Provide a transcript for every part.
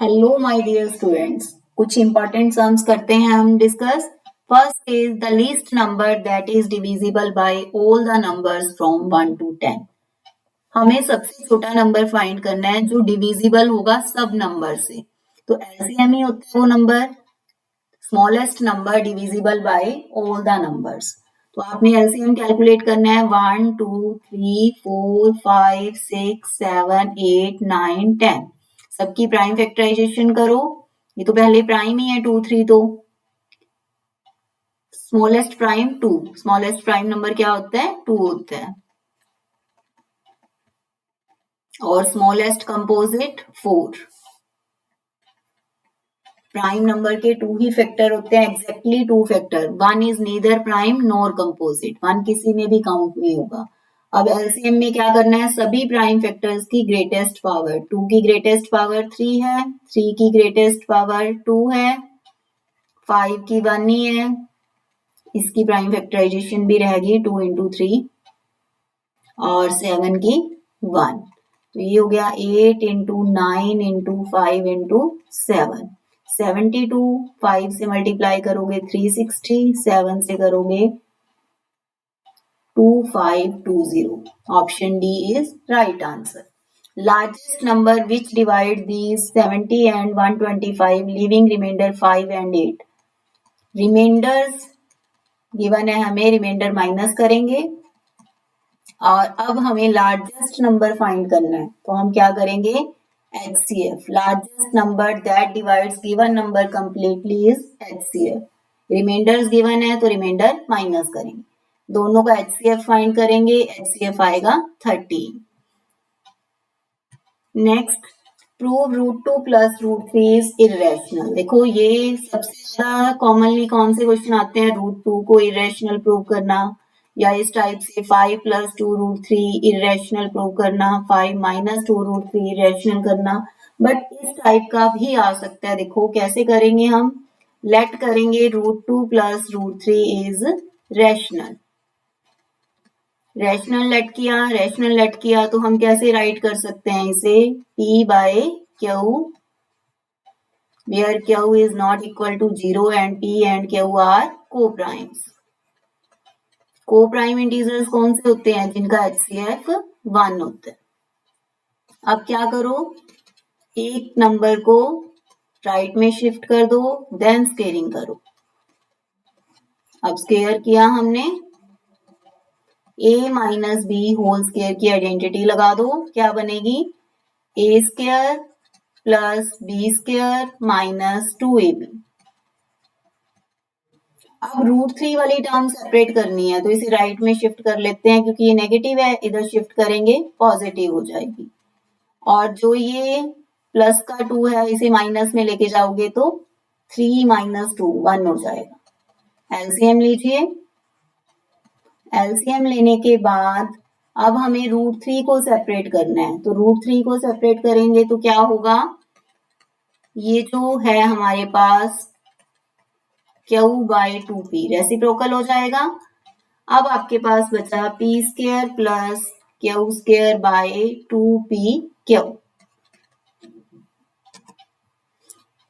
Hello my dear students, कुछ important sums करते हैं हम discuss. First is the least number that is divisible by all the numbers from 1 to 10। हमें सबसे छोटा नंबर फाइंड करना है जो डिविजिबल होगा सब नंबर से। तो एलसीएम ही होता है वो number, smallest number divisible by all the numbers. तो आपने एलसीएम कैलकुलेट करना है 1 2 3 4 5 6 7 8 9 10। सबकी प्राइम फैक्टराइजेशन करो। ये तो पहले प्राइम ही है 2 3, तो smallest prime 2, smallest prime number क्या होता है 2 होता है, और स्मॉलेस्ट कंपोजिट 4। प्राइम नंबर के 2 ही फैक्टर होते हैं, exactly 2 factor. 1 is neither prime nor composite, 1 किसी में भी काउंट नहीं होगा। अब एलसीएम में क्या करना है, सभी प्राइम फैक्टर्स की ग्रेटेस्ट पावर, 2 की ग्रेटेस्ट पावर 3 है, 3 की ग्रेटेस्ट पावर 2 है, 5 की 1 ही है, इसकी प्राइम फैक्टराइजेशन भी रहेगी 2 into 3, और 7 की 1। तो ये हो गया 8 into 9 into 5 into 7, 72। 5 से मल्टीप्लाई करोगे 360, 7 से करोगे 2520। Option D is right answer. Largest number which divide these 70 and 125, leaving remainder 5 and 8। Remainders given है हमें, रिमाइंडर माइनस करेंगे और अब हमें लार्जेस्ट नंबर फाइंड करना है। तो हम क्या करेंगे, HCF, largest number that divides given number completely is HCF। Remainders given है तो रिमाइंडर माइनस करेंगे, दोनों का HCF फाइंड करेंगे, HCF आएगा 13। Next, prove √2 plus √3 is irrational. देखो ये सबसे ज्यादा कॉमनली कौन से क्वेश्चन आते हैं, √2 को इरेशनल प्रूव करना, या इस टाइप से 5 + 2 √3 इरेशनल प्रूव करना, 5 - 2 √3 इरेशनल करना। बट इस टाइप का भी आ सकता है। देखो कैसे करेंगे हम, लेट करेंगे √2 plus √3 is rational. Rational let किया तो हम कैसे राइट कर सकते हैं इसे, P/Q, where Q is not equal to 0 and P and Q are co-primes। Co-prime integers कौन से होते हैं, जिनका HCF 1 होता है। अब क्या करो, एक नंबर को राइट में शिफ्ट कर दो, देन स्केयरिंग करो। अब स्केयर किया हमने, a - b होल स्केयर की आइडेंटिटी लगा दो, क्या बनेगी, a² + b² - 2ab। अब √3 वाली टर्म सेपरेट करनी है, तो इसे राइट में शिफ्ट कर लेते हैं, क्योंकि ये नेगेटिव है, इधर शिफ्ट करेंगे पॉजिटिव हो जाएगी। और जो ये प्लस का 2 है, इसे माइनस में लेके जाओगे तो 3 - 2 1 हो जाएगा। एलसीएम लीजिए, एलसीएम लेने के बाद अब हमें √3 को सेपरेट करना है। तो √3 को सेपरेट करेंगे तो क्या होगा, ये जो है हमारे पास Q/2p रेसिप्रोकल हो जाएगा। अब आपके पास बचा p² + Q²/2pq।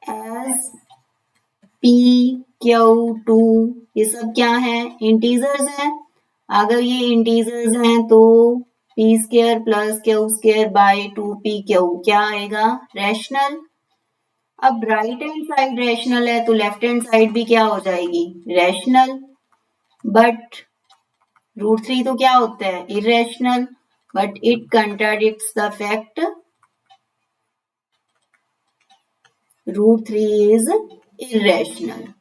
S p q2 ये सब क्या है, इंटीजर्स हैं। अगर ये इंटीजर्स हैं तो p² + Q²/2pq क्या आएगा, रैशनल। अब राइट हैंड साइड रैशनल है तो लेफ्ट हैंड साइड भी क्या हो जाएगी, रैशनल। बट √3 तो क्या होता है, irrational. But it contradicts the fact √3 is irrational.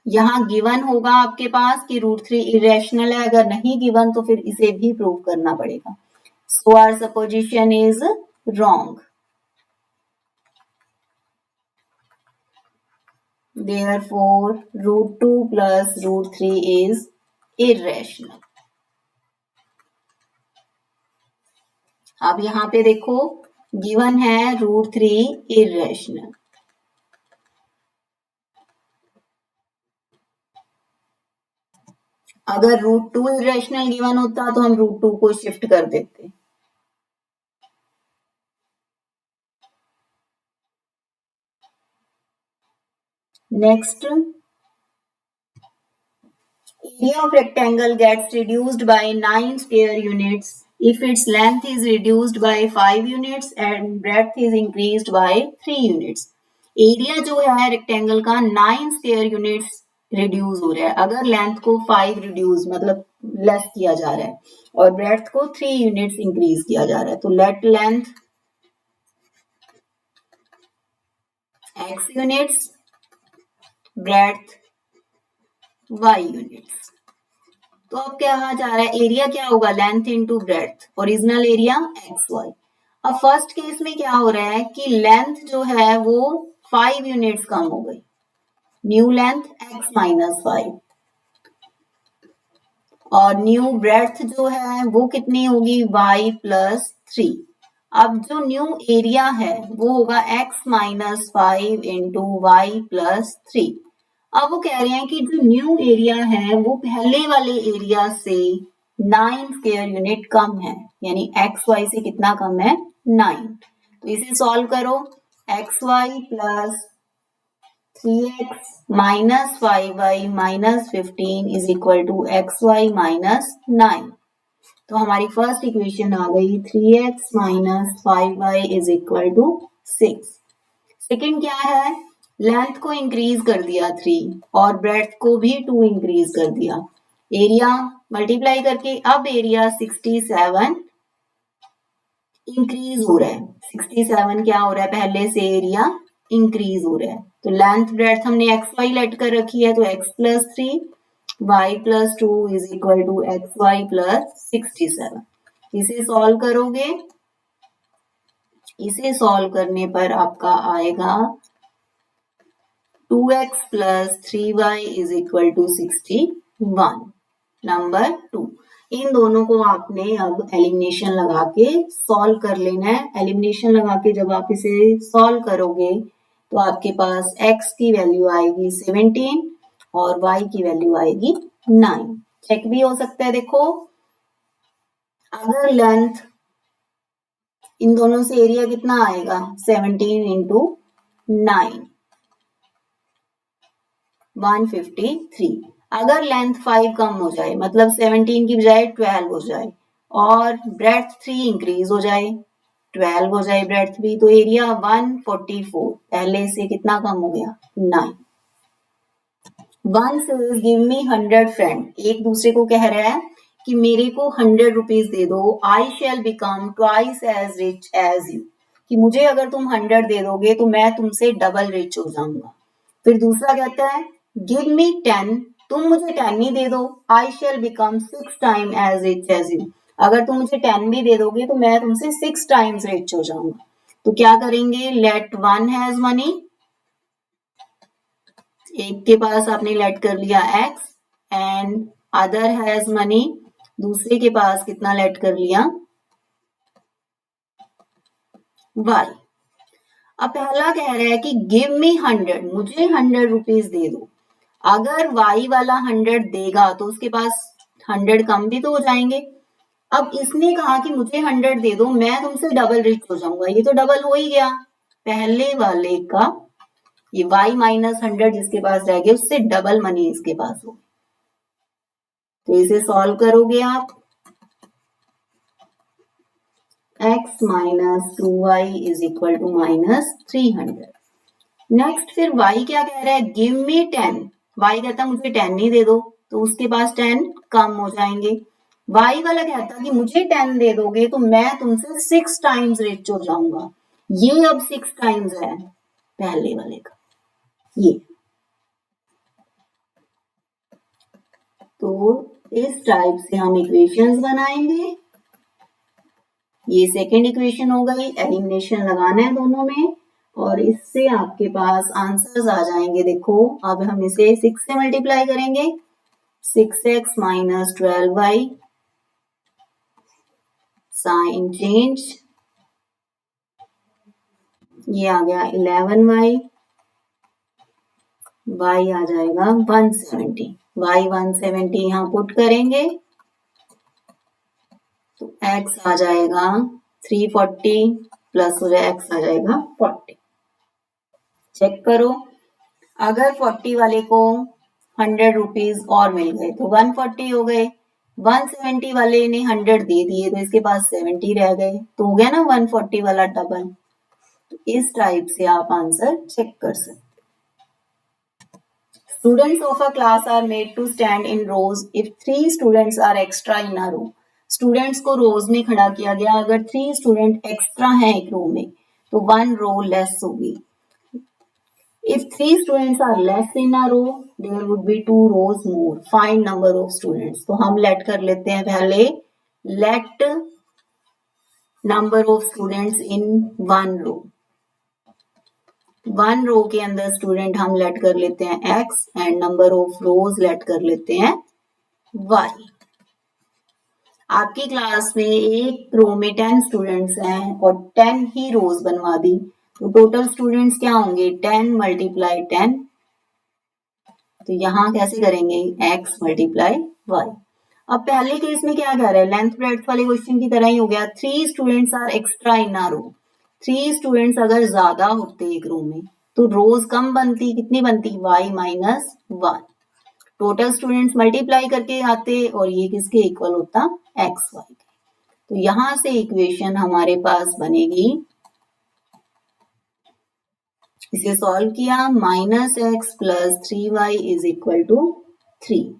यहां गिवन होगा आपके पास कि √3 इरेशनल है, अगर नहीं गिवन तो फिर इसे भी प्रूव करना पड़ेगा। So our supposition is wrong. Therefore, √2 plus √3 is irrational। अब यहां पे देखो गिवन है √3 irrational। अगर √2 irrational गिवन होता तो हम √2 को शिफ्ट कर देते। Next, area of rectangle gets reduced by 9 square units if its length is reduced by 5 units and breadth is increased by 3 units. Area जो है रेक्टेंगल का 9 स्क्वायर यूनिट्स रिड्यूस हो रहा है अगर लेंथ को 5 रिड्यूस मतलब लेस किया जा रहा है और ब्रेड्थ को 3 यूनिट्स इंक्रीज किया जा रहा है. तो late length x units, breadth y units. तो अब क्या कहा जा रहा है, एरिया क्या होगा, length into breadth, original area X Y. अब फर्स्ट केस में क्या हो रहा है कि लेंथ जो है वो 5 यूनिट्स कम हो गई, न्यू लेंथ x माइनस 5 और न्यू ब्रेड्थ जो है वो कितनी होगी y प्लस 3. अब जो न्यू एरिया है वो होगा x minus 5 into Y plus 3. अब वो कह रहे हैं कि जो न्यू एरिया है वो पहले वाले एरिया से 9 स्क्वायर यूनिट कम है, यानी एक्स वाई से कितना कम है, 9. तो इसे सॉल्व करो, X Y plus 3x minus 5y minus 15 is equal to X Y minus 9. तो हमारी फर्स्ट इक्वेशन आ गई 3x minus 5y is equal to 6. Second क्या है, लेंथ को इंक्रीज कर दिया 3 और ब्रेड्थ को भी 2 इंक्रीज कर दिया, एरिया मल्टीप्लाई करके अब एरिया 67 इंक्रीज हो रहा है. 67 क्या हो रहा है, पहले से एरिया इंक्रीज हो रहा है. तो लेंथ ब्रेड्थ हमने एक्स वाई लेट कर रखी है, तो x plus 3 y plus 2 is equal to X Y plus 67. इसे सॉल्व करोगे, इसे सॉल्व करने पर आपका आएगा 2x plus 3y is equal to 61. Number 2. इन दोनों को आपने अब एलिमिनेशन लगा के सॉल्व कर लेना है. एलिमिनेशन लगा के जब आप इसे सॉल्व करोगे तो आपके पास x की वैल्यू आएगी 17 और y की वैल्यू आएगी 9. चेक भी हो सकता है. देखो अगर लेंथ इन दोनों से एरिया कितना आएगा, 17 इंटू 9 153. अगर लेंथ 5 कम हो जाए मतलब 17 की बजाय 12 हो जाए और ब्रेड्थ 3 इंक्रीज हो जाए, 12 हो जाए ब्रेड्थ भी, तो एरिया 144 पहले से कितना कम हो गया, 9. 1 says give me 100 friend. एक दूसरे को कह रहा है कि मेरे को 100 रुपीज दे दो, I shall become twice as rich as you, कि मुझे अगर तुम 100 दे दोगे तो मैं तुमसे डबल रिच हो जाऊंगा. फिर दूसरा कहता है गिव मी 10, तुम मुझे 10 ही दे दो, I shall become 6 time as rich as you, अगर तुम मुझे 10 भी दे दोगे तो मैं तुमसे 6 टाइम्स रिच हो जाऊंगा. तो क्या करेंगे, लेट वन हैज मनी, एक के पास आपने लेट कर लिया x and other has money, दूसरे के पास कितना लेट कर लिया, y. अब पहला कह रहा है कि गिव मी 100, मुझे 100 रुपीज दे दो. अगर y वाला 100 देगा तो उसके पास 100 कम भी तो हो जाएंगे. अब इसने कहा कि मुझे 100 दे दो, मैं तुमसे डबल रिच हो जाऊंगा, ये तो डबल हो ही गया पहले वाले का. ये y माइनस 100 जिसके पास रह गया उससे डबल मनी इसके पास हो. तो इसे सॉल्व करोगे आप, x minus 2y is equal to minus 300. Next फिर y क्या कह रहा है, गिव मी 10, y कहता मुझे 10 ही दे दो, तो उसके पास 10 कम हो जाएंगे. y वाला कहता कि मुझे 10 दे दोगे तो मैं तुमसे 6 टाइम्स रिच हो जाऊंगा, ये अब 6 टाइम्स है पहले वाले का ये. तो इस टाइप से हम इक्वेशंस बनाएंगे. ये सेकेंड इक्वेशन हो गई, एलिमिनेशन लगाना है दोनों में और इससे आपके पास आंसर्स आ जाएंगे. देखो अब हम इसे 6 से मल्टीप्लाई करेंगे, 6x minus 12y sign change, ये आ गया 11y, y आ जाएगा 170, y 170 यहाँ पुट करेंगे तो x आ जाएगा 340 प्लस हो जाए x आ जाएगा 40. चेक करो अगर 40 वाले को 100 रुपीज और मिल गए तो 140 हो गए, 170 वाले ने 100 दे दिए तो इसके पास 70 रह गए, तो हो गया ना 140 वाला डबल। तो इस टाइप से आप आंसर चेक कर सकते। Students of a class are made to stand in rows if 3 students are extra in a row. Students को रोज में खड़ा किया गया, अगर 3 स्टूडेंट एक्स्ट्रा हैं एक रो में तो 1 रो लेस होगी। If 3 students are less in a row, there would be 2 rows more. Find number of students. तो हम लेट कर लेते हैं पहले, let number of students in one row. 1 रो के अंदर स्टूडेंट हम लेट कर लेते हैं x and number of rows let कर लेते हैं y। आपकी क्लास में एक रो में 10 स्टूडेंट्स हैं और 10 ही रोज बनवा दी, तो टोटल स्टूडेंट्स क्या होंगे 10 मल्टीप्लाई 10। तो यहाँ कैसे करेंगे x मल्टीप्लाई y। अब पहले केस में क्या कह रहा है, लेंथ ब्रेड्थ वाले क्वेश्चन की तरह ही हो गया, 3 students are extra in a row. 3 students अगर ज्यादा होते एक रो में तो रोज कम बनती, कितनी बनती y minus 1। Total students multiply करके आते और ये किसके इक्वल होता एक्स वाई। तो यहां से इक्वेशन हमारे पास बनेगी, इसे सॉल्व किया, minus X plus 3y is equal to 3।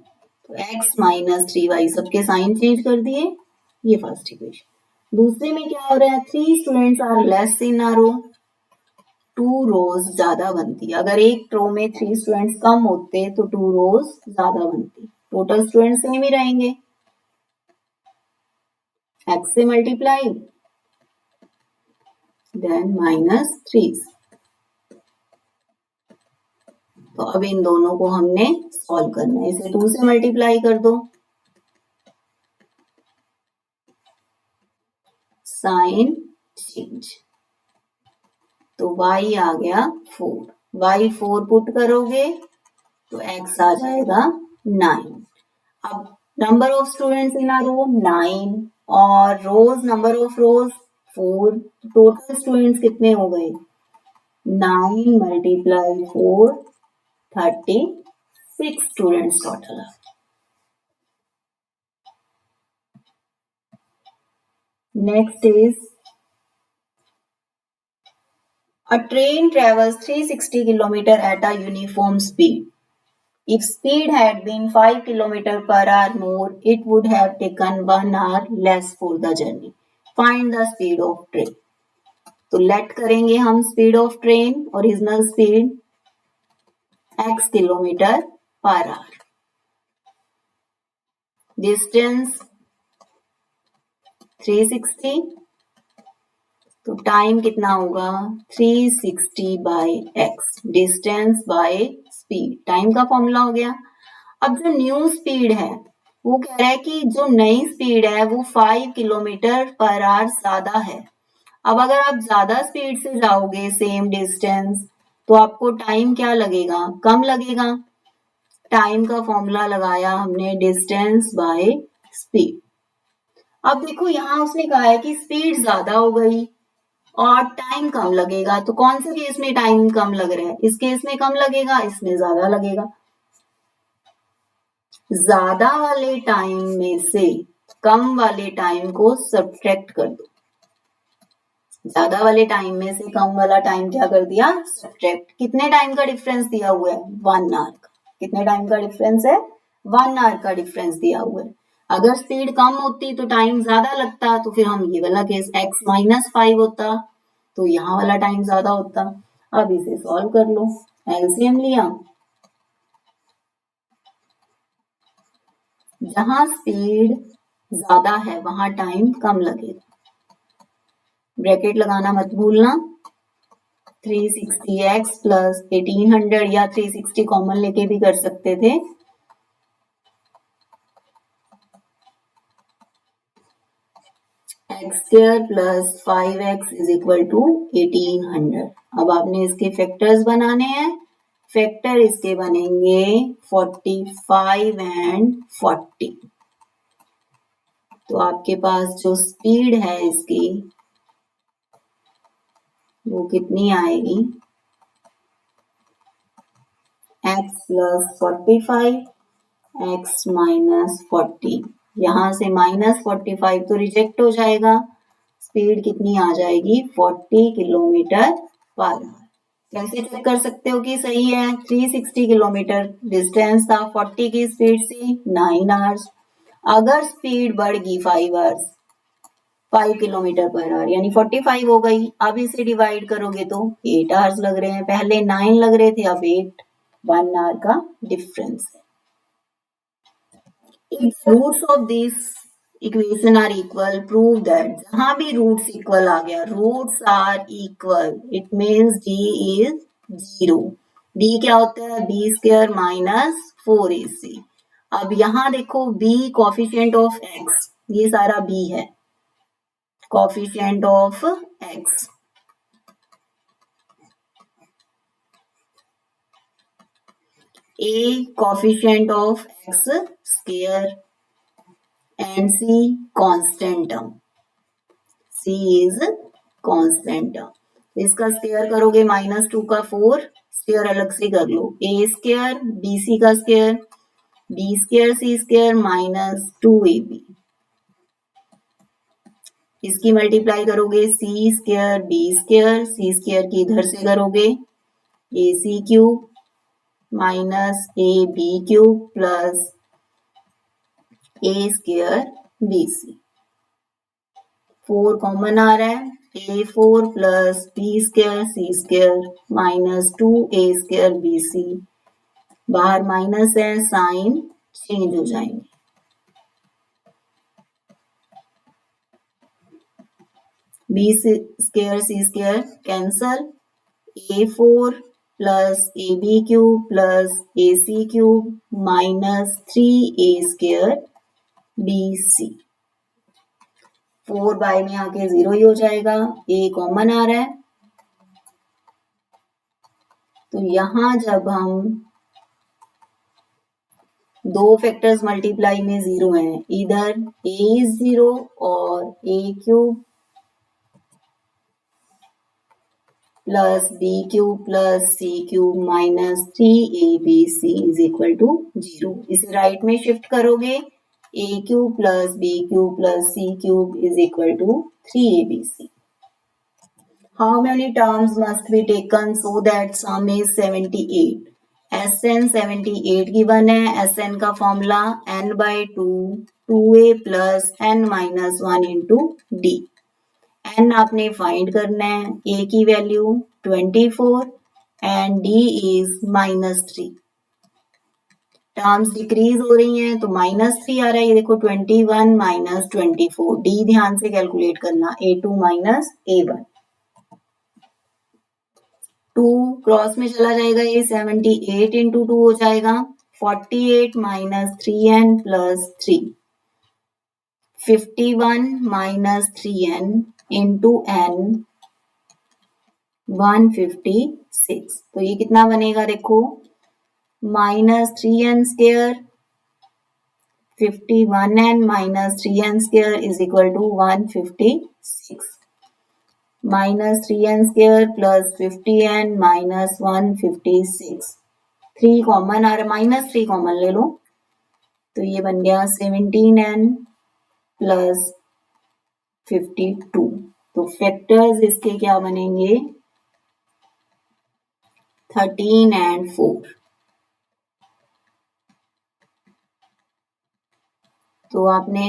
तो x माइनस 3y सबके साइन चेंज कर दिए, ये फर्स्ट इक्वेशन। दूसरे में क्या हो रहा है, 3 students are less in a रो, 2 रोज ज्यादा बनती। अगर एक रो में 3 स्टूडेंट्स कम होते तो 2 रोज ज्यादा बनती। टोटल स्टूडेंट्स सेम ही रहेंगे, x से मल्टीप्लाई देन माइनस 3। तो अब इन दोनों को हमने सॉल्व करना है, इसे 2 से मल्टीप्लाई कर दो, साइन चेंज, तो y आ गया 4, y 4 पुट करोगे तो x आ जाएगा 9। अब number of students in a row 9 और rows number of rows 4, total students कितने हो गए 9 multiply 4 36 students total. Next is a train travels 360 km at a uniform speed. If speed had been 5 km per hour more, it would have taken 1 hour less for the journey. Find the speed of train. तो let करेंगे हम speed of train, original speed x kilometre per hour, distance 360, तो time कितना होगा 360 by x, distance by speed, time का formula हो गया। अब जो न्यू स्पीड है वो कह रहा है कि जो नई स्पीड है वो 5 किलोमीटर पर आवर ज्यादा है। अब अगर आप ज्यादा स्पीड से जाओगे सेम डिस्टेंस तो आपको टाइम क्या लगेगा, कम लगेगा। टाइम का फॉर्मूला लगाया हमने डिस्टेंस बाय स्पीड। अब देखो यहाँ उसने कहा है कि स्पीड ज्यादा हो गई और टाइम कम लगेगा, तो कौन से केस में टाइम कम लग रहा है, इस केस में कम लगेगा, इसमें ज्यादा लगेगा। ज्यादा वाले टाइम में से कम वाले टाइम को सब्ट्रैक्ट कर दो। ज्यादा वाले टाइम में से कम वाला टाइम क्या कर दिया सब्ट्रैक्ट। कितने टाइम का डिफरेंस दिया हुआ है 1 आवर का, कितने टाइम का डिफरेंस है 1 आवर का डिफरेंस दिया हुआ है। अगर स्पीड कम होती तो टाइम ज्यादा लगता, तो फिर हम ये वाला केस x माइनस 5 होता, तो यहाँ वाला टाइम ज्यादा होता। अब इसे सॉल्व कर लो, एलसीएम लिया, जहां स्पीड ज्यादा है वहां टाइम कम लगेगा, ब्रैकेट लगाना मत भूलना। 360x प्लस 1800 या 360 कॉमन लेके भी कर सकते थे, x square plus 5x is equal to 1800। अब आपने इसके फैक्टर्स बनाने हैं, फैक्टर इसके बनेंगे 45 एंड 40। तो आपके पास जो स्पीड है इसकी वो कितनी आएगी x प्लस 45 x माइनस 40। यहाँ से माइनस 45 तो रिजेक्ट हो जाएगा, स्पीड कितनी आ जाएगी 40 किलोमीटर पर आवर। कैसे चेक कर सकते हो कि सही है? 360 किलोमीटर डिस्टेंस था 40 की स्पीड से, 9 आवर्स। अगर स्पीड बढ़ गई 5 आवर्स, 5 किलोमीटर पर आवर यानी 45 हो गई, अब इसे डिवाइड करोगे तो 8 आवर्स लग रहे हैं, पहले 9 लग रहे थे अब 8, 1 आवर का डिफरेंस है। If the roots of this equation are equal, prove that जहां भी roots equal आ गया, roots are equal, it means d is 0। d क्या होता है? b square minus 4ac। अब यहाँ देखो b कोफिशिएंट ऑफ x, ये सारा b है, coefficient of x, a coefficient of x square and c constant term, c is constant term। इसका स्क्वायर करोगे -2 का 4, स्क्वायर अलग से कर लो, a स्क्वायर bc का square, b square c square minus 2ab। इसकी मल्टीप्लाई करोगे c square b square, c square की इधर से करोगे ac cube minus ab cube plus a square bc। 4 common आ रहा है, a4 plus b square c square minus 2a square bc। बाहर माइनस है, साइन चेंज हो जाएंगे। b square c square cancel, a4 plus ab cube plus ac cube minus 3a square bc। 4 by में आके 0 ही हो जाएगा, a कॉमन आ रहा है, तो यहां जब हम दो फैक्टर्स मल्टीप्लाई में 0 हैं, इधर a इज 0 और a cube plus b cube plus c cube minus 3abc is equal to 0। इसे राइट में शिफ्ट करोगे, a cube plus b cube plus c cube is equal to 3abc। How many terms must be taken so that sum is 78? SN 78 given है, SN का formula n/2 2a plus n minus 1 into d। n आपने find करना है, a की value 24 and d is -3। Terms decrease हो रही हैं तो -3 आ रहा है, ये देखो 21 माइनस 24, d ध्यान से कैलकुलेट करना, a2 माइनस a1। 2 क्रॉस में चला जाएगा, ये 78 इंटू 2 हो जाएगा 48 minus 3n plus 3, 51 minus 3n into n 156। तो ये कितना बनेगा देखो, -3n square 51n minus 3n square is equal to 156, -3n square plus 50n minus 156। 3 common आ रहा, -3 कॉमन ले लो, तो ये बन गया 17n प्लस 52। तो फैक्टर्स इसके क्या बनेंगे, 13 एंड 4। तो आपने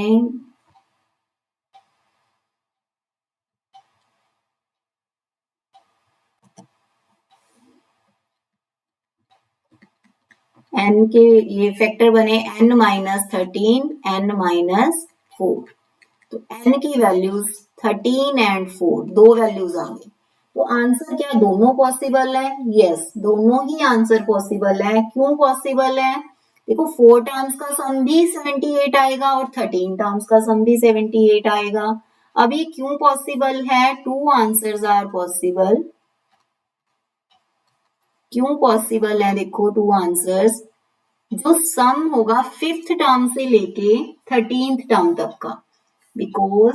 n के ये फैक्टर बने n माइनस 13 n माइनस 4। तो n की वैल्यूज 13 एंड 4, दो वैल्यूज आ गई। तो आंसर क्या दोनों पॉसिबल है? यस, दोनों ही आंसर पॉसिबल है। क्यों पॉसिबल है? देखो 4 टर्म्स का सम भी 78 आएगा और 13 टर्म्स का सम भी 78 आएगा। अब ये क्यों पॉसिबल है? 2 आंसर्स आर पॉसिबल। क्यों पॉसिबल है? देखो 2 आंसर्स, जो सम होगा 5th टर्म से लेके 13th टर्म तक का, because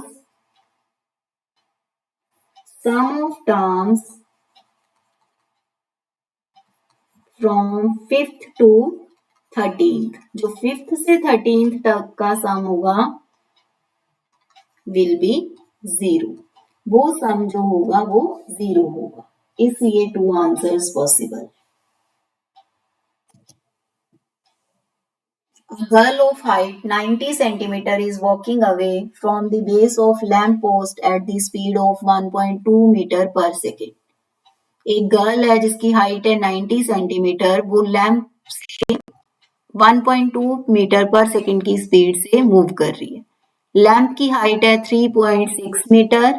sum of terms from 5th to 13th, जो 5th से 13th तक का सम होगा विल बी 0, वो सम जो होगा वो 0 होगा, इसलिए 2 answers possible. A girl of height 90 centimeter is walking away from the base of lamp post at the speed of 1.2 meter per second. एक गर्ल है जिसकी हाइट है 90 सेंटीमीटर, वो लैंप से 1.2 मीटर पर सेकंड की स्पीड से मूव कर रही है। लैंप की हाइट है 3.6 metre.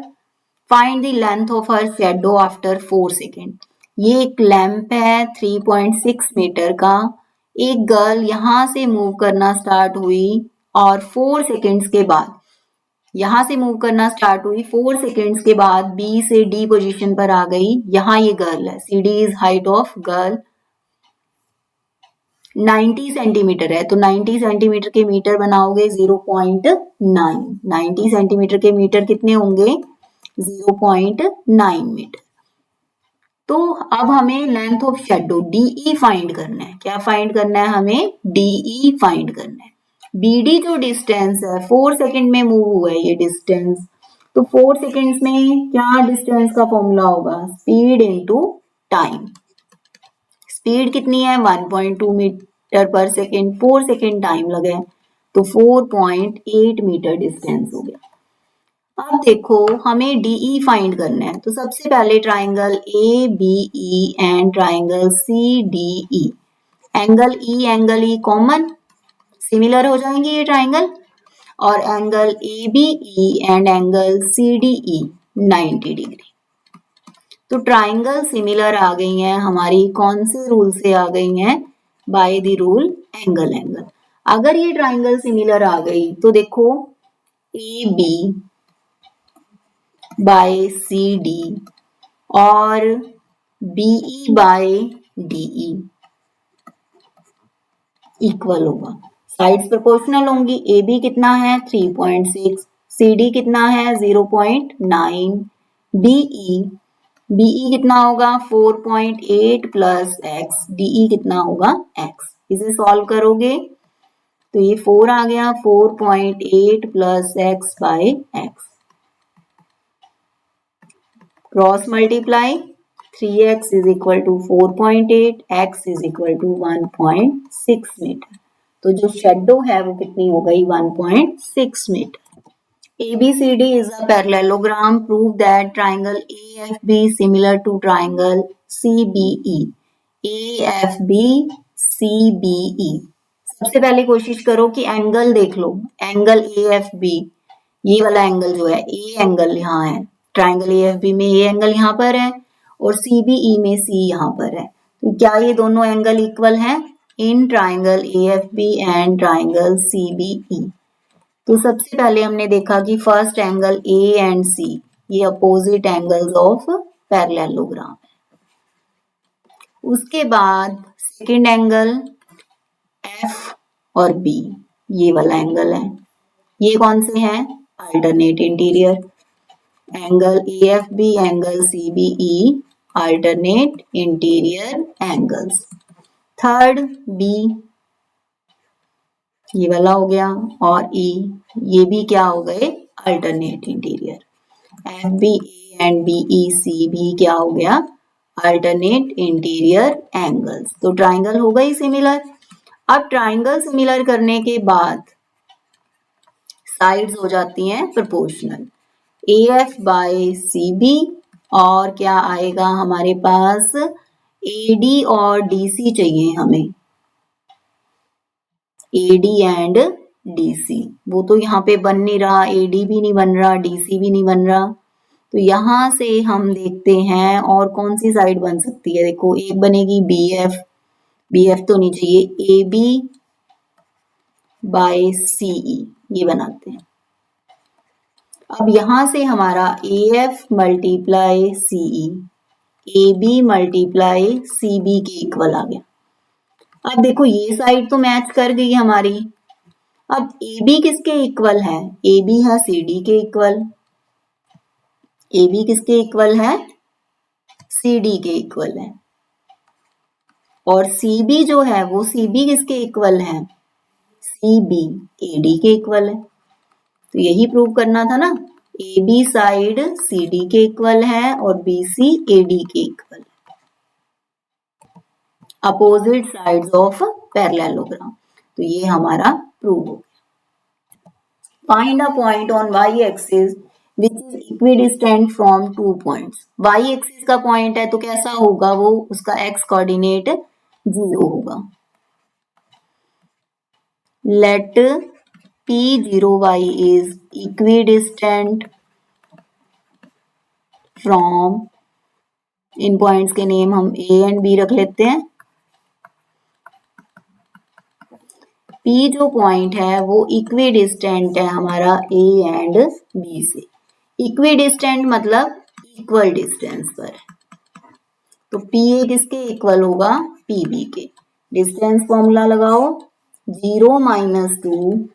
Find the length of her shadow after 4 second. ये एक लैंप है 3.6 मीटर का। एक गर्ल यहां से मूव करना स्टार्ट हुई और 4 सेकेंड्स के बाद यहां से मूव करना स्टार्ट हुई 4 सेकेंड्स के बाद बी से डी पोजीशन पर आ गई। यहां ये गर्ल है, C D is height of girl 90 centimetre है, तो 90 सेंटीमीटर के मीटर बनाओगे 0.9। 90 सेंटीमीटर के मीटर कितने होंगे? 0.9 मीटर। तो अब हमें length of shadow DE find करना है। क्या फाइंड करना है? हमें डीई फाइंड करना है। बीडी जो डिस्टेंस है 4 सेकेंड में मूव हुआ है ये डिस्टेंस, तो 4 सेकेंड्स में क्या डिस्टेंस का फॉर्मूला होगा? Speed into time. स्पीड कितनी है? 1.2 मीटर पर सेकेंड। 4 सेकेंड टाइम लगा है, तो 4.8 मीटर डिस्टेंस हो गया। अब देखो हमें डीई फाइंड करना है, तो सबसे पहले triangle A B E and triangle C D E. Angle E common, similar हो जाएंगे ये ट्राइंगल, और angle A B E and angle C D E 90 degree. तो ट्राइंगल सिमिलर आ गई हैं हमारी, कौन से रूल से आ गई हैं? By the rule angle. अगर ये ट्राइंगल सिमिलर आ गई तो देखो A B by C D और बीई बाय डीई इक्वल होगा। साइड्स प्रोपोर्शनल होंगी। ए बी कितना है? 3.6, सी डी कितना है? 0.9, बीई कितना होगा? 4.8 प्लस एक्स, डीई कितना होगा? एक्स। इसे सॉल्व करोगे तो ये 4 आ गया, 4.8 plus X by X. Cross multiply, 3x is equal to 4.8, x is equal to 1.6 metre. तो जो शेडो है वो कितनी हो गई? 1.6 metre. ABCD is a parallelogram. Prove that triangle AFB similar to triangle CBE. AFB CBE। सबसे पहले कोशिश करो कि एंगल देख लो। एंगल AFB, ये वाला एंगल जो है, ए एंगल यहाँ है। ट्राइंगल AFB में ए एंगल यहाँ पर है और CBE में सी यहाँ पर है। तो क्या ये दोनों एंगल इक्वल हैं? In triangle AFB and triangle CBE। तो सबसे पहले हमने देखा कि first angle A and C ये अपोजिट एंगल्स ऑफ पैरेललोग्राम है। उसके बाद सेकंड एंगल एफ और बी, ये वाला एंगल है। ये कौन से हैं? Alternate interior. Angle AFB angle CBE alternate interior angles. Third B, ये वाला हो गया, और ई, ये भी क्या हो गए? Alternate interior. FBA and BEC भी क्या हो गया? Alternate interior angles. तो ट्राइंगल हो गई सिमिलर। अब ट्राइंगल सिमिलर करने के बाद साइड्स हो जाती हैं प्रोपोर्शनल। AF बाय CB, और क्या आएगा हमारे पास? AD और DC चाहिए हमें, AD एंड DC। वो तो यहाँ पे बन नहीं रहा, AD भी नहीं बन रहा, DC भी नहीं बन रहा। तो यहाँ से हम देखते हैं और कौन सी साइड बन सकती है। देखो एक बनेगी BF तो नहीं चाहिए, AB बाय CE, ये बनाते हैं। अब यहां से हमारा AF multiply CE, AB multiply CB के इक्वल आ गया। अब देखो ये साइड तो मैच कर गई हमारी। अब AB किसके इक्वल है? AB है CD के इक्वल। AB किसके इक्वल है? CD के इक्वल है। और CB जो है वो CB किसके इक्वल है? CB AD के इक्वल है। तो यही प्रूव करना था ना, AB साइड CD के इक्वल है और BC AD के इक्वल है, अपोजिट साइड्स ऑफ पैरेललोग्राम। तो ये हमारा प्रूव हो गया। Find a point on y axis which is equidistant from 2 points. y axis का पॉइंट है तो कैसा होगा वो, उसका x कोऑर्डिनेट 0 होगा। Let P0y is equidistant from, इन पॉइंट्स के नेम हम A एंड B रख लेते हैं। P जो पॉइंट है वो इक्विडिस्टेंट है हमारा A एंड B से। इक्विडिस्टेंट मतलब इक्वल डिस्टेंस पर। तो PA किसके इक्वल होगा? PB के। डिस्टेंस फॉर्मूला लगाओ, 0 - 2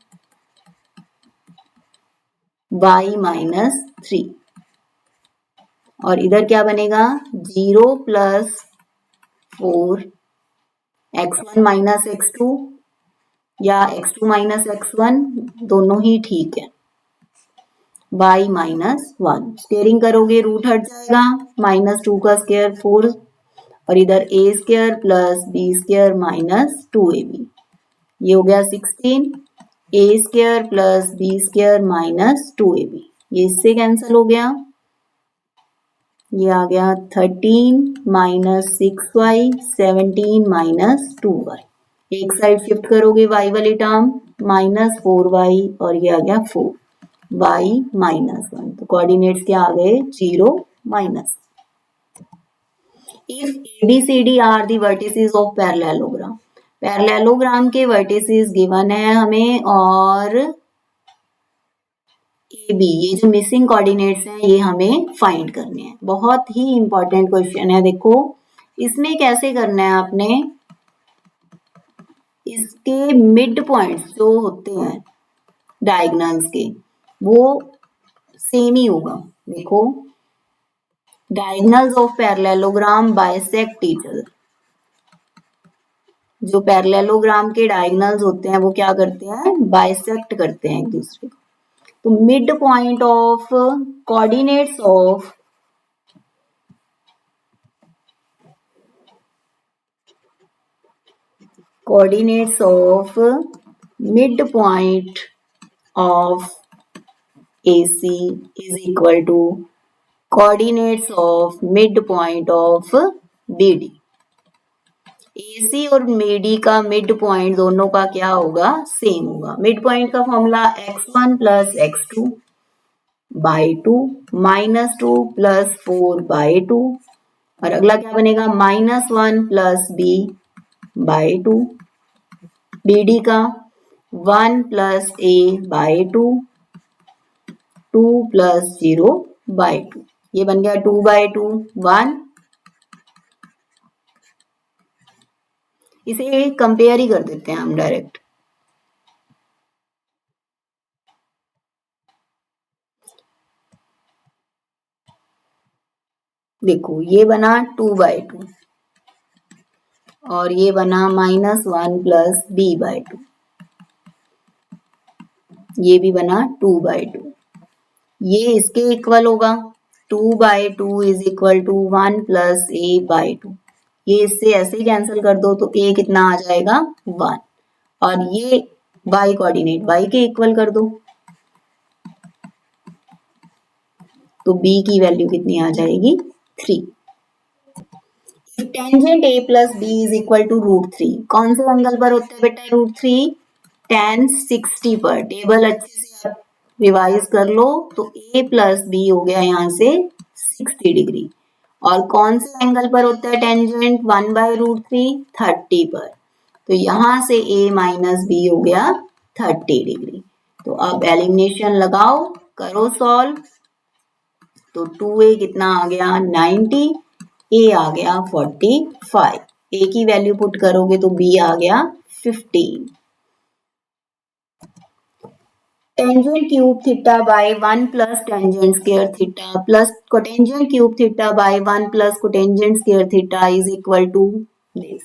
y - 3, और इधर क्या बनेगा? 0 + 4 x1 - x2 या x2 - x1, दोनों ही ठीक है। y - 1 स्क्वेयरिंग करोगे रूट हट जाएगा, -2 का स्क्वायर 4, और इधर a² + b² - 2ab, ये हो गया 16, a² + b² - 2ab, ये इससे कैंसिल हो गया। ये आ गया 13 - 6y 17 - 2y, एक साइड शिफ्ट करोगे y वाली टर्म, -4y, और ये आ गया 4y - 1, तो कोऑर्डिनेट्स क्या आ गए? 0 -। If ABCD are the vertices of parallelogram, parallelogram के वर्टिसेस गिवन है हमें, और AB, ये जो मिसिंग कोऑर्डिनेट्स हैं ये हमें फाइंड करने हैं। बहुत ही इंपॉर्टेंट क्वेश्चन है। देखो इसमें कैसे करना है आपने, इसके मिड पॉइंट्स जो होते हैं डायगोनल्स के, वो सेम ही होगा। देखो, diagonals of parallelogram bisect each other, जो पैरेललोग्राम के डायगोनल्स होते हैं वो क्या करते हैं? बाइसेक्ट करते हैं एक दूसरे को। तो mid point of coordinates of mid point of AC is equal to coordinates of mid point of BD। AC और BD का मिड पॉइंट दोनों का क्या होगा? सेम होगा। मिड पॉइंट का फॉर्मूला x1 + x2 / 2 -2 + 4 / 2, और अगला क्या बनेगा? -1 + b / 2, BD का 1 + a / 2, 2 + 0 / 2, ये बन गया 2 / 2 1। इसे कंपेयर ही कर देते हैं हम डायरेक्ट। देखो ये बना 2 / 2 और ये बना -1 + b / 2, ये भी बना 2 / 2, ये इसके इक्वल होगा। 2 / 2 = 1 + a / 2, ये इससे ऐसे ही कैंसिल कर दो तो a कितना आ जाएगा? 1, और ये y कोऑर्डिनेट y के इक्वल कर दो तो b की वैल्यू कितनी आ जाएगी? 3। टेंजेंट a + b = √3, कौन से एंगल पर होता है बेटा √3? tan 60 पर। टेबल अच्छे से आप रिवाइज कर लो, तो a + b हो गया यहाँ से 60 डिग्री, और कौन से एंगल पर होता है टेंजेंट 1/√3? 30 पर। तो यहाँ से a - b हो गया 30 डिग्री। तो अब एलिमिनेशन लगाओ, करो सॉल्व, तो 2a कितना आ गया? 90, a आ गया 45, a की वैल्यू पुट करोगे तो b आ गया 15। Tangent cube theta by 1 + tangent square theta plus cotangent cube theta by 1 + cotangent square theta is equal to this.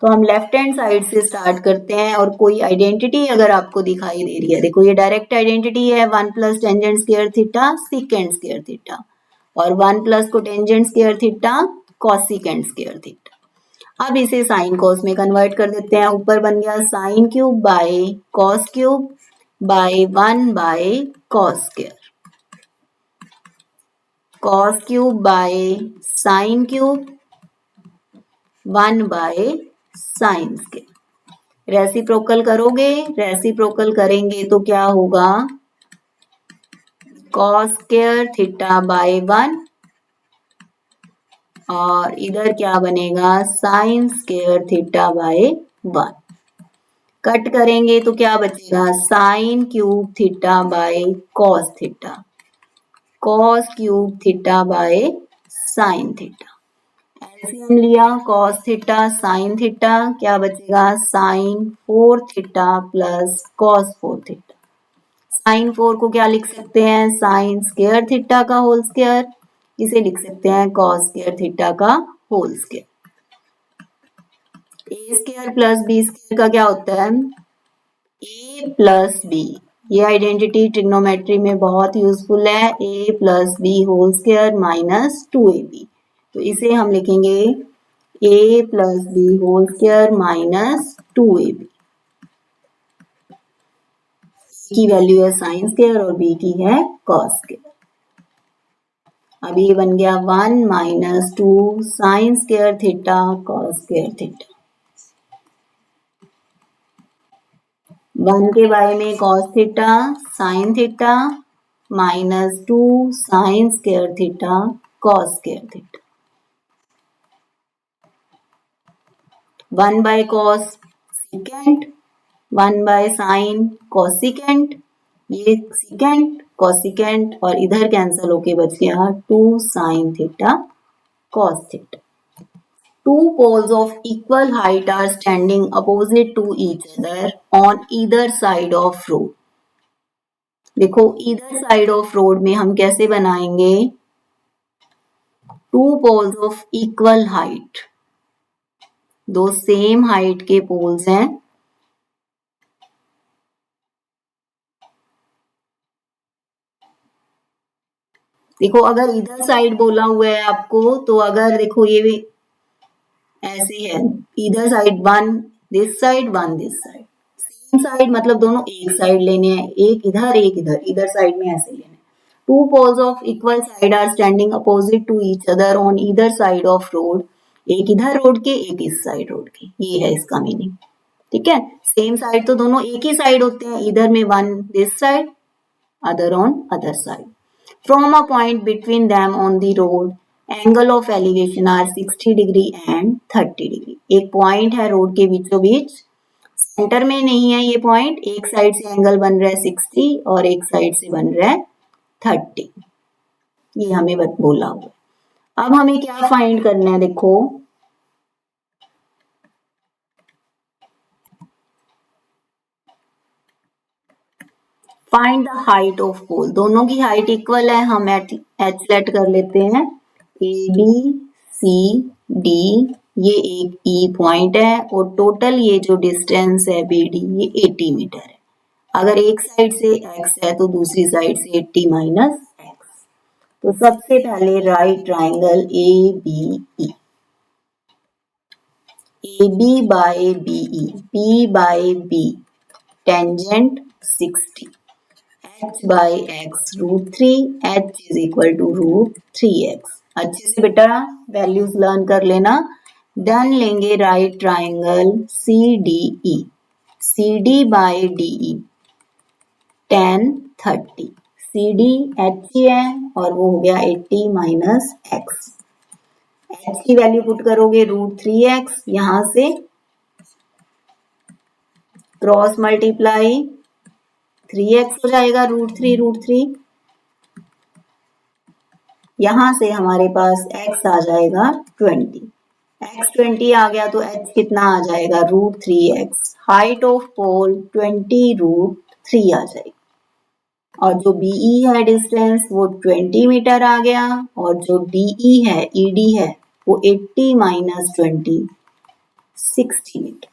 तो हम लेफ्ट हैंड साइड से स्टार्ट करते हैं और कोई आइडेंटिटी अगर आपको दिखाई दे रही है, देखो ये डायरेक्ट आइडेंटिटी है 1 plus tangent square theta secant square theta और 1 plus cotangent square theta cosecant square theta. अब इसे साइन कॉस में कन्वर्ट कर देते हैं। ऊपर बन गया sine cube by cos cube by 1 by cos square, cos cube by sine cube 1 by sine square. Reciprocal करोगे, रेसिप्रोकल करेंगे तो क्या होगा, कॉस स्क्वायर थीटा बाय 1 और इधर क्या बनेगा sine square theta by 1। Cut करेंगे तो क्या बचेगा sine cube theta by cos theta, cos cube theta by sine theta. LCM लिया कॉस थीटा साइन थीटा, क्या बचेगा sine 4 theta plus cos 4 theta. Sine 4 को क्या लिख सकते हैं साइन स्क्वायर थीटा का होल स्क्वायर, इसे लिख सकते हैं कॉस स्क्वायर थीटा का whole square. A square plus B square का क्या होता है ए प्लस बी, ये आइडेंटिटी ट्रिग्नोमेट्री में बहुत यूजफुल है, A plus B whole square minus 2ab। तो इसे हम लिखेंगे A plus B whole square minus 2ab। की वैल्यू है साइन स्क्वायर और बी की है कॉस स्क्वायर। अब ये बन गया 1 minus 2 sign square theta cos square theta. 1 के बारे में cos theta sine theta minus 2 sign square theta cos square theta. 1 by cos secant 1 by sine cosecant, ये सिकेंट कॉसिकेंट और इधर कैंसिल होके बच गया 2 sine theta cos theta. Two poles of equal height are standing opposite to each other on either side of road. देखो either side of road में हम कैसे बनाएंगे, two poles of equal height, दो सेम हाइट के poles हैं, देखो अगर इधर साइड बोला हुआ है आपको तो अगर देखो ये भी ऐसे है इधर side one this side one this side, same side मतलब दोनों एक साइड लेने हैं, एक इधर इधर साइड में ऐसे लेने हैं। Two poles of equal side are standing opposite to each other on either side of road, एक इधर रोड के एक इस साइड रोड के, ये है इसका मीनिंग। ठीक है, सेम साइड तो दोनों एक ही साइड होते हैं, इधर में one this side other on other side. From a point between them on the road angle of elevation are 60 degree and 30 degree. एक पॉइंट है रोड के बीचों बीच, सेंटर में नहीं है ये पॉइंट, एक साइड से एंगल बन रहा है 60 और एक साइड से बन रहा है 30, ये हमें बोला हुआ। अब हमें क्या फाइंड करना है, देखो फाइंड द हाइट ऑफ पोल, दोनों की हाइट इक्वल है, हम एच लेट कर लेते हैं, ए बी सी डी, ये एक ई पॉइंट है और टोटल ये जो डिस्टेंस है बी डी ये 80 मीटर है। अगर एक साइड से x है तो दूसरी साइड से 80 माइनस एक्स। तो सबसे पहले right triangle A B by BE, B by B tangent 60, h by x √3, h is equal to √3x। अच्छे से बेटा वैल्यूज लर्न कर लेना। देन लेंगे right triangle C D E, C D by D E 10 30, C D H ही है और वो हो गया 80 माइनस एक्स। एच की वैल्यू पुट करोगे √3x, यहां से क्रॉस मल्टीप्लाई 3x हो जाएगा √3, यहां से हमारे पास x आ जाएगा 20, x 20 आ गया तो h कितना आ जाएगा √3x, हाइट ऑफ पोल 20 √3 आ जाएगी। और जो BE है डिस्टेंस वो 20 मीटर आ गया और जो DE है ED है वो 80 माइनस 20 68।